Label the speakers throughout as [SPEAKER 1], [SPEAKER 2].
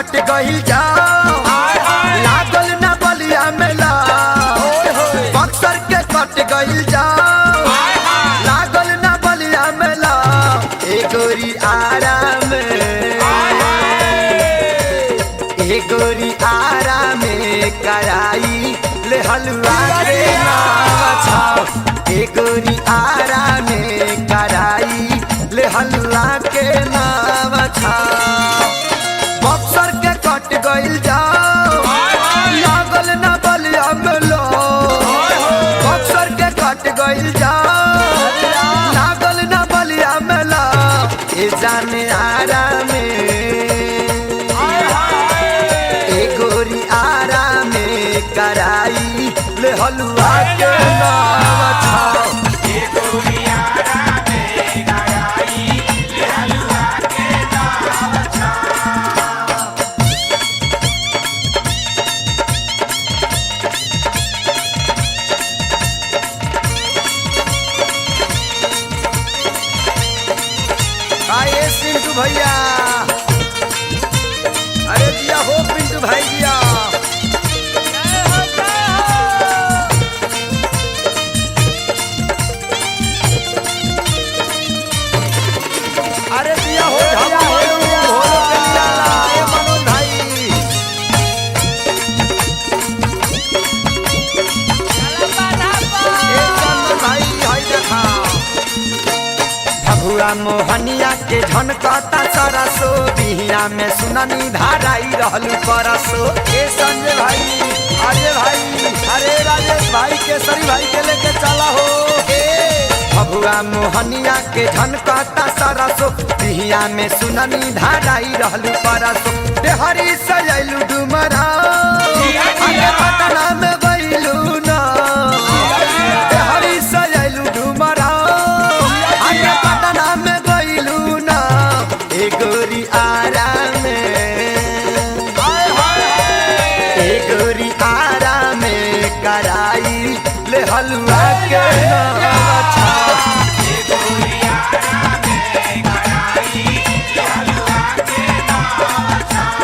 [SPEAKER 1] कट गई जाओ लागल न बलिया मेला बक्सर के कट गई जाओ लागल न बलिया मेला ए गोरी आराम ए गोरी आराम कराई ले हलवा के नाम छाओ ए गोरी आराम कराई ले हलवा के नाम छाओ बक्सर के कट गइल जाओ लागल न बलिया मेला बक्सर के कट गइल जाओ लागल न बलिया मेला ए जाने आराम ए गोरी आराम कराई ले हलवा के नाम छाओ ए गोरी आराम कराई ले हलवा के नाम छाओ। आए पिंटू भैया अरे दिया हो पिंटू भाई दिया अरे दिया हो मनोज भाई भाई भाई देखा भगुआ मोहनिया के झनकता सरसो बिहिया में सुननी धाराई रहलू परसो ए संजय भाई अरे राजेश भाई केसरी भाई के लेके चला हो भगुआ मोहनिया के झनकता सरसो बिहिया में सुननी धाराई रहलू परसो देहरी सजैलू डुमरा पटना में गइलू ना देहरी सजैलू डुमरा पटना में गइलू ना ए गोरी आराम ए गोरी आराम कराई ले हलवा के नाम छाओ ए गोरी आराम कराई ले हलवा के नाम छाओ।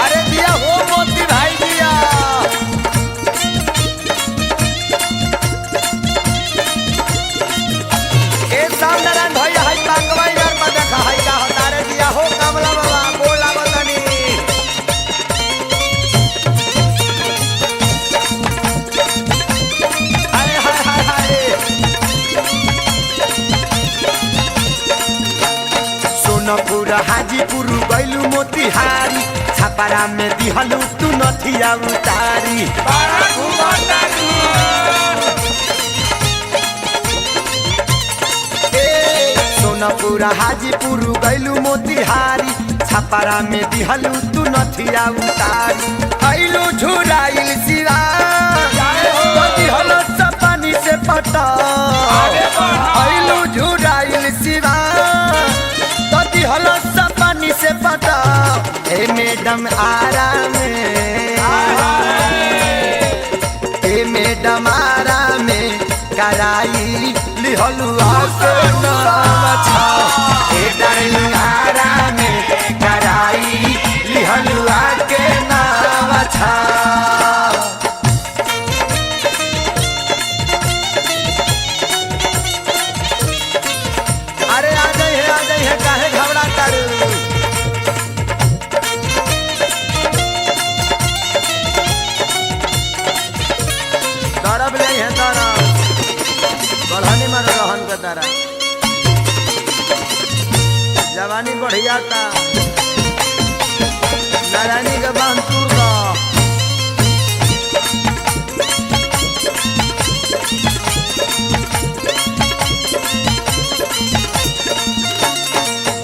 [SPEAKER 1] अरे दिया हो मोती भाई दिया नारायण भैया हाई कांगवा यार में देखा हाई का हतारे दिया हो कमला बाबा बोला बतनी हाय हाय हाय हाय सोनपुर हाजीपुर गइलू मोतिहारी छापारा में दिहलू तू नथिया उतारी सोनपुर हाजीपुर गइलू मोतिहारी छापारा में दिहलू तू नथिया उतारी आइलू झुराइल सिरा दिहल पानी से पटा आइलू झुराइल सिरा दिहल पानी से पटा ए मैडम आराम ए मैडम आराम कराई लिहलुआ के नाम छाओ ए डार्लिंग आराम कराई लिहलुआ के नाम छाओ। अरे आ जाई है काहे घबरा तारू तरब ले है तरब बढ़ाने में रहन का तारा जवानी बढ़िया था नारायणी के बांधपुर का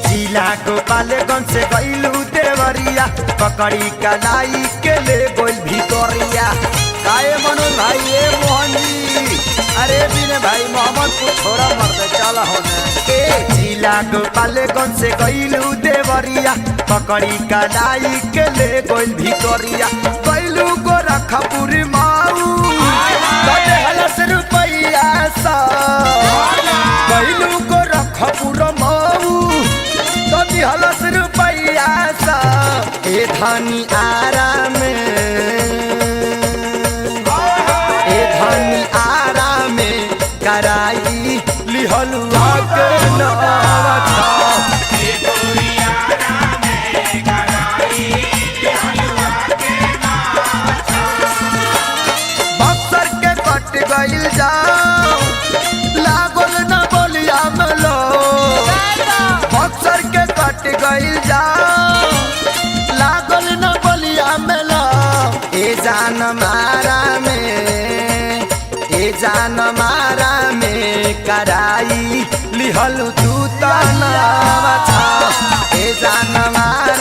[SPEAKER 1] जिला गोपालगंज से गइलू देवरिया पकड़ी कलाई के ले गोल भितरिया काए मनोज भाई ए मोहन जी अरे बिने भाई मोहम्मदपुर छोड़ा मर्द चल होने ए जिला गोपालगंज से गइलू देवरिया पकड़ी कलाई के ले गोल भितरिया गइलू गोरखपुर माऊ कटे हलस रुपैया सा गइलू गोरखपुर माऊ धनी आराम ए धनी आराम कराई लिहलुआ के नवा छा बक्सर के कट गइल जाओ लागल न बोलिया मलो बक्सर के कट गइल जाओ लागल न बोलिया मलो ए जान मारा में कराई लिहलु तू तनावा छा ए जान मारा